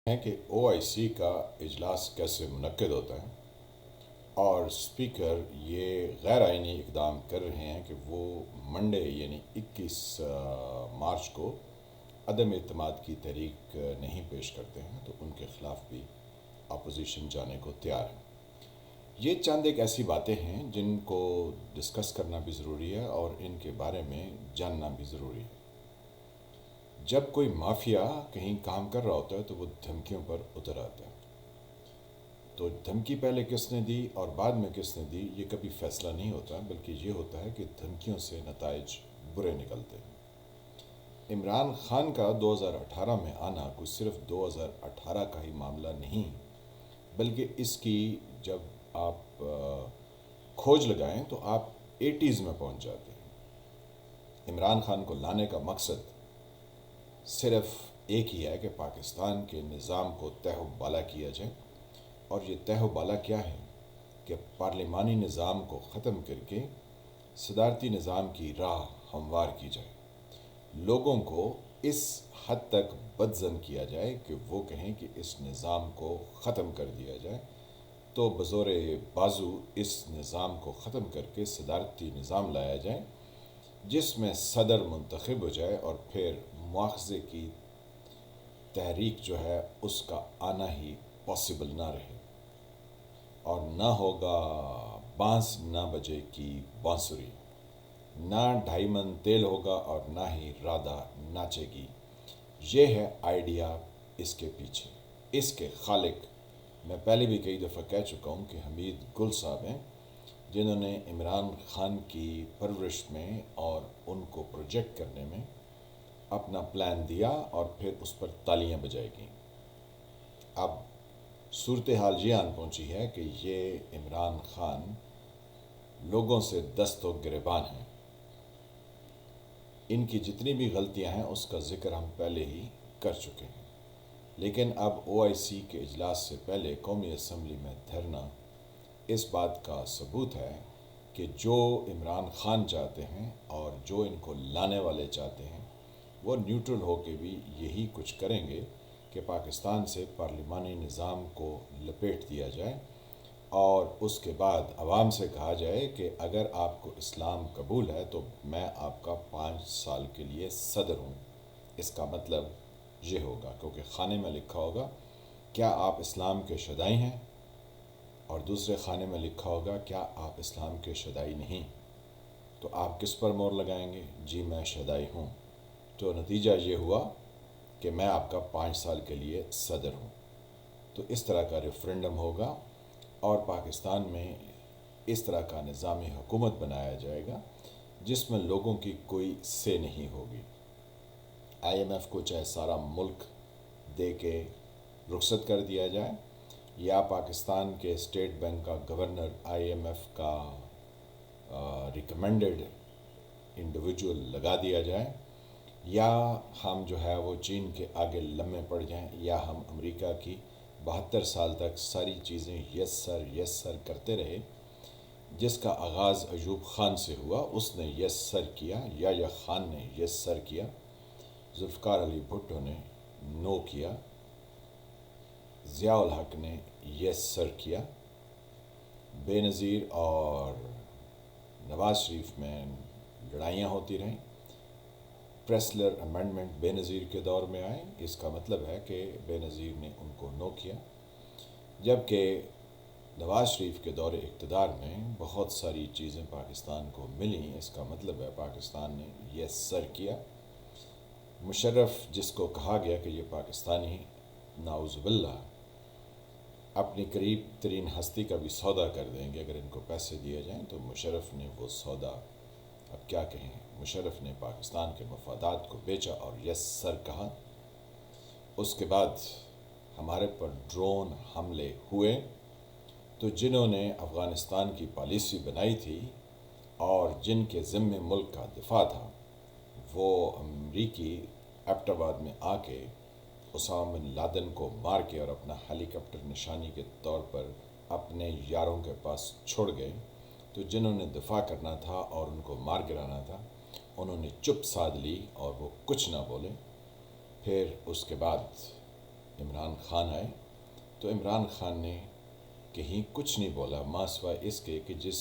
ہیں کہ او آئی سی کا اجلاس کیسے منعقد ہوتا ہے اور اسپیکر یہ غیر آئینی اقدام کر رہے ہیں کہ وہ منڈے یعنی 21 مارچ کو عدم اعتماد کی تحریک نہیں پیش کرتے ہیں تو ان کے خلاف بھی اپوزیشن جانے کو تیار ہے۔ یہ چند ایک ایسی باتیں ہیں جن کو ڈسکس کرنا بھی ضروری ہے اور ان کے بارے میں جاننا بھی ضروری ہے۔ جب کوئی مافیا کہیں کام کر رہا ہوتا ہے تو وہ دھمکیوں پر اتر آتا ہے، تو دھمکی پہلے کس نے دی اور بعد میں کس نے دی یہ کبھی فیصلہ نہیں ہوتا، بلکہ یہ ہوتا ہے کہ دھمکیوں سے نتائج برے نکلتے ہیں۔ عمران خان کا 2018 میں آنا کچھ صرف 2018 کا ہی معاملہ نہیں، بلکہ اس کی جب آپ کھوج لگائیں تو آپ 80s میں پہنچ جاتے ہیں۔ عمران خان کو لانے کا مقصد صرف ایک ہی ہے کہ پاکستان کے نظام کو تہ و بالا کیا جائے، اور یہ تہ و بالا کیا ہے کہ پارلیمانی نظام کو ختم کر کے صدارتی نظام کی راہ ہموار کی جائے، لوگوں کو اس حد تک بدظن کیا جائے کہ وہ کہیں کہ اس نظام کو ختم کر دیا جائے، تو بزور بازو اس نظام کو ختم کر کے صدارتی نظام لایا جائے جس میں صدر منتخب ہو جائے اور پھر مواخذے کی تحریک جو ہے اس کا آنا ہی پاسبل نہ رہے، اور نہ ہوگا بانس نہ بجے کی بانسری، نہ 2.5 من تیل ہوگا اور نہ ہی رادھا ناچے گی۔ یہ ہے آئیڈیا اس کے پیچھے۔ اس کے خالق میں پہلے بھی کئی دفعہ کہہ چکا ہوں کہ حمید گل صاحب ہیں، جنہوں نے عمران خان کی پرورش میں اور ان کو پروجیکٹ کرنے میں اپنا پلان دیا اور پھر اس پر تالیاں بجائی گئیں۔ اب صورتحال یہ آن پہنچی ہے کہ یہ عمران خان لوگوں سے دست و گریبان ہیں۔ ان کی جتنی بھی غلطیاں ہیں اس کا ذکر ہم پہلے ہی کر چکے ہیں، لیکن اب او آئی سی کے اجلاس سے پہلے قومی اسمبلی میں دھرنا اس بات کا ثبوت ہے کہ جو عمران خان چاہتے ہیں اور جو ان کو لانے والے چاہتے ہیں وہ نیوٹرل ہو کے بھی یہی کچھ کریں گے کہ پاکستان سے پارلیمانی نظام کو لپیٹ دیا جائے اور اس کے بعد عوام سے کہا جائے کہ اگر آپ کو اسلام قبول ہے تو میں آپ کا 5 سال کے لیے صدر ہوں۔ اس کا مطلب یہ ہوگا، کیونکہ خانے میں لکھا ہوگا کیا آپ اسلام کے شدائی ہیں، اور دوسرے خانے میں لکھا ہوگا کیا آپ اسلام کے شدائی نہیں، تو آپ کس پر مور لگائیں گے؟ جی میں شدائی ہوں۔ تو نتیجہ یہ ہوا کہ میں آپ کا 5 سال کے لیے صدر ہوں۔ تو اس طرح کا ریفرنڈم ہوگا اور پاکستان میں اس طرح کا نظام حکومت بنایا جائے گا جس میں لوگوں کی کوئی سے نہیں ہوگی۔ آئی ایم ایف کو چاہے سارا ملک دے کے رخصت کر دیا جائے، یا پاکستان کے اسٹیٹ بینک کا گورنر آئی ایم ایف کا ریکمینڈڈ انڈیویجول لگا دیا جائے، یا ہم جو ہے وہ چین کے آگے لمحے پڑ جائیں، یا ہم امریکہ کی 72 سال تک ساری چیزیں یس سر کرتے رہے، جس کا آغاز ایوب خان سے ہوا، اس نے یس سر کیا، یا خان نے یس سر کیا، ذوالفقار علی بھٹو نے نو کیا، ضیاء الحق نے یس سر کیا، بے نظیر اور نواز شریف میں لڑائیاں ہوتی رہیں، پریسلر امینڈمنٹ بے نظیر کے دور میں آئے، اس کا مطلب ہے کہ بے نظیر نے ان کو نو کیا، جبکہ نواز شریف کے دور اقتدار میں بہت ساری چیزیں پاکستان کو ملیں، اس کا مطلب ہے پاکستان نے یس سر کیا۔ مشرف جس کو کہا گیا کہ یہ پاکستانی نعوذ باللہ اپنی قریب ترین ہستی کا بھی سودا کر دیں گے اگر ان کو پیسے دیے جائیں، تو مشرف نے وہ سودا اب کیا کہیں، مشرف نے پاکستان کے مفادات کو بیچا اور یس سر کہا۔ اس کے بعد ہمارے پر ڈرون حملے ہوئے، تو جنہوں نے افغانستان کی پالیسی بنائی تھی اور جن کے ذمے ملک کا دفاع تھا، وہ امریکی ایبٹ آباد میں آ کے اسامہ بن لادن کو مار کے اور اپنا ہیلی کاپٹر نشانی کے طور پر اپنے یاروں کے پاس چھوڑ گئے، تو جنہوں نے دفاع کرنا تھا اور ان کو مار گرانا تھا انہوں نے چپ سادھ لی اور وہ کچھ نہ بولے۔ پھر اس کے بعد عمران عمران خان آئے تو عمران خان نے کہیں کچھ نہیں بولا ماں سوائے اس کے کہ جس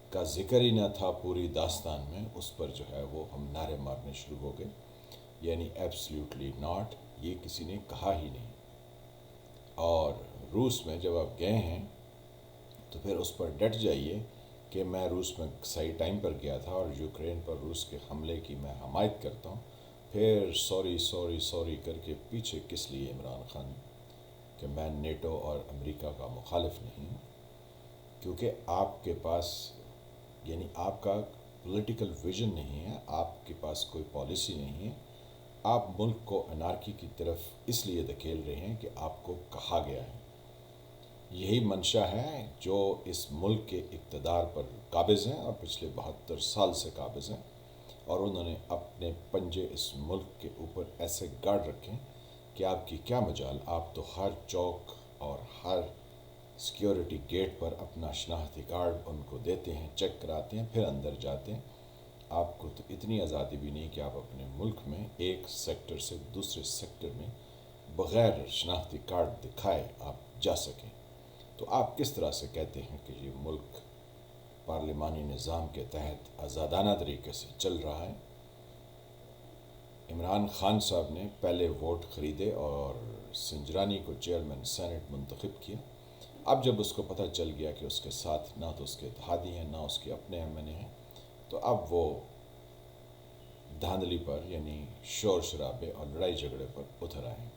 کا ذکر ہی نہ تھا پوری داستان میں، اس پر جو ہے وہ ہم نعرے مارنے شروع ہو گئے، یعنی ایبسلیوٹلی ناٹ، یہ کسی نے کہا ہی نہیں۔ اور روس میں جب آپ گئے ہیں تو پھر اس پر ڈٹ جائیے کہ میں روس میں صحیح ٹائم پر گیا تھا اور یوکرین پر روس کے حملے کی میں حمایت کرتا ہوں، پھر سوری سوری سوری کر کے پیچھے کس لیے عمران خان کہ میں نیٹو اور امریکہ کا مخالف نہیں ہوں، کیونکہ آپ کے پاس یعنی آپ کا پولیٹیکل ویژن نہیں ہے، آپ کے پاس کوئی پالیسی نہیں ہے، آپ ملک کو انارکی کی طرف اس لیے دھکیل رہے ہیں کہ آپ کو کہا گیا ہے۔ یہی منشا ہے جو اس ملک کے اقتدار پر قابض ہیں اور پچھلے 72 سال سے قابض ہیں، اور انہوں نے اپنے پنجے اس ملک کے اوپر ایسے گاڑ رکھے کہ آپ کی کیا مجال، آپ تو ہر چوک اور ہر سیکیورٹی گیٹ پر اپنا شناختی کارڈ ان کو دیتے ہیں، چیک کراتے ہیں، پھر اندر جاتے ہیں۔ آپ کو تو اتنی آزادی بھی نہیں کہ آپ اپنے ملک میں ایک سیکٹر سے دوسرے سیکٹر میں بغیر شناختی کارڈ دکھائے آپ جا سکیں۔ تو آپ کس طرح سے کہتے ہیں کہ یہ ملک پارلیمانی نظام کے تحت آزادانہ طریقے سے چل رہا ہے؟ عمران خان صاحب نے پہلے ووٹ خریدے اور سنجرانی کو چیئرمین سینٹ منتخب کیا۔ اب جب اس کو پتہ چل گیا کہ اس کے ساتھ نہ تو اس کے اتحادی ہیں نہ اس کے اپنے ایم این اے ہیں، تو اب وہ دھاندلی پر یعنی شور شرابے اور لڑائی جھگڑے پر اتر آئے ہیں۔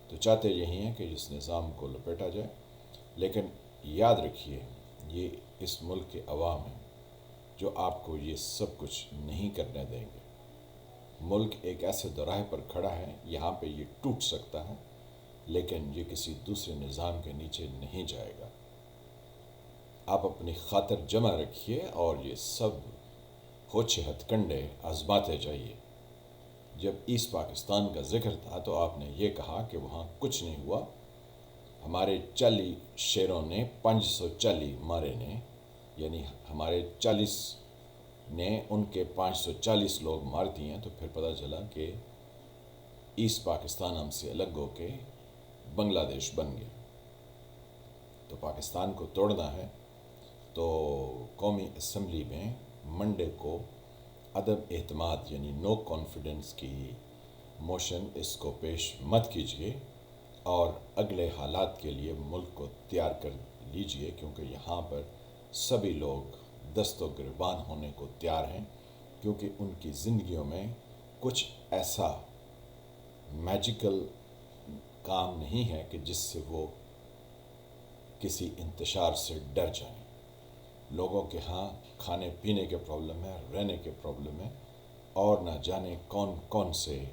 تو چاہتے یہی ہیں کہ اس نظام کو لپیٹا جائے، لیکن یاد رکھیے یہ اس ملک کے عوام ہیں جو آپ کو یہ سب کچھ نہیں کرنے دیں گے۔ ملک ایک ایسے دوراہے پر کھڑا ہے، یہاں پہ یہ ٹوٹ سکتا ہے لیکن یہ کسی دوسرے نظام کے نیچے نہیں جائے گا۔ آپ اپنی خاطر جمع رکھیے اور یہ سب ہوچے ہتھ کنڈے آزماتے جائیے۔ جب ایسٹ پاکستان کا ذکر تھا تو آپ نے یہ کہا کہ وہاں کچھ نہیں ہوا، ہمارے 40 شیروں نے 540 مارے نے، یعنی ہمارے 40 نے ان کے 540 لوگ مار دیے ہیں۔ تو پھر پتہ چلا کہ ایسٹ پاکستان ہم سے الگ ہو کے بنگلہ دیش بن گیا۔ تو پاکستان کو توڑنا ہے تو قومی اسمبلی میں منڈے کو عدم اعتماد یعنی نو کانفیڈنس کی موشن اس کو پیش مت کیجیے، اور اگلے حالات کے لیے ملک کو تیار کر لیجیے، کیونکہ یہاں پر سبھی لوگ دست و گریبان ہونے کو تیار ہیں، کیونکہ ان کی زندگیوں میں کچھ ایسا میجیکل کام نہیں ہے کہ جس سے وہ کسی انتشار سے ڈر جائیں۔ لوگوں کے ہاں کھانے پینے کے پرابلم ہے، رہنے کے پرابلم ہے، اور نہ جانے کون کون سے،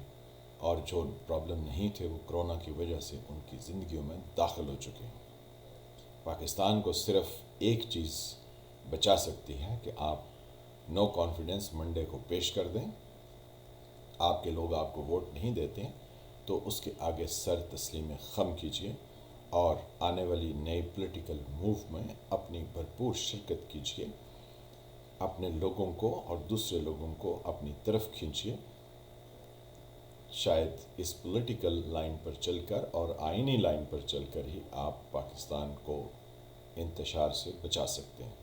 اور جو پرابلم نہیں تھے وہ کرونا کی وجہ سے ان کی زندگیوں میں داخل ہو چکے ہیں۔ پاکستان کو صرف ایک چیز بچا سکتی ہے کہ آپ نو کانفیڈنس منڈے کو پیش کر دیں۔ آپ کے لوگ آپ کو ووٹ نہیں دیتے ہیں تو اس کے آگے سر تسلیم خم کیجیے اور آنے والی نئی پولیٹیکل موو میں اپنی بھرپور شرکت کیجیے، اپنے لوگوں کو اور دوسرے لوگوں کو اپنی طرف کھینچیے۔ شاید اس پولیٹیکل لائن پر چل کر اور آئینی لائن پر چل کر ہی آپ پاکستان کو انتشار سے بچا سکتے ہیں،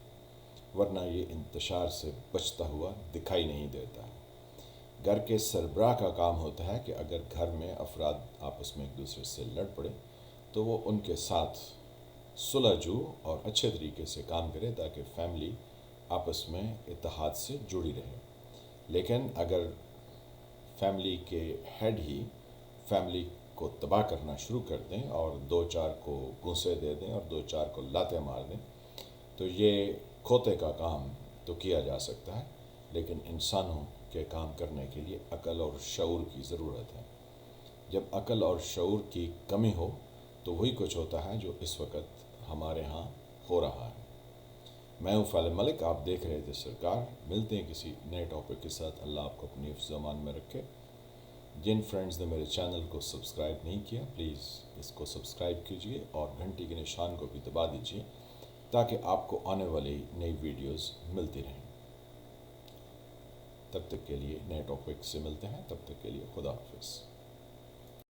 ورنہ یہ انتشار سے بچتا ہوا دکھائی نہیں دیتا ہے۔ گھر کے سربراہ کا کام ہوتا ہے کہ اگر گھر میں افراد آپس میں ایک دوسرے سے لڑ پڑے تو وہ ان کے ساتھ صلح جو اور اچھے طریقے سے کام کرے تاکہ فیملی آپس میں اتحاد سے جڑی رہے۔ لیکن اگر فیملی کے ہیڈ ہی فیملی کو تباہ کرنا شروع کر دیں اور دو چار کو گھونسے دے دیں اور دو چار کو لاتیں مار دیں تو یہ کھوتے کا کام تو کیا جا سکتا ہے، لیکن انسانوں کے کام کرنے کے لیے عقل اور شعور کی ضرورت ہے۔ جب عقل اور شعور کی کمی ہو تو وہی کچھ ہوتا ہے جو اس وقت ہمارے ہاں ہو رہا ہے۔ میں ہوں فالم ملک، آپ دیکھ رہے تھے سرکار۔ ملتے ہیں کسی نئے ٹاپک کے ساتھ، اللہ آپ کو اپنی حفظ و امان میں رکھے۔ جن فرینڈز نے میرے چینل کو سبسکرائب نہیں کیا پلیز اس کو سبسکرائب کیجیے اور گھنٹی کے نشان کو بھی دبا دیجیے تاکہ آپ کو آنے والی نئی ویڈیوز ملتی رہیں۔ تب تک کے لیے نئے ٹاپک سے ملتے ہیں، تب تک کے لیے خدا حافظ۔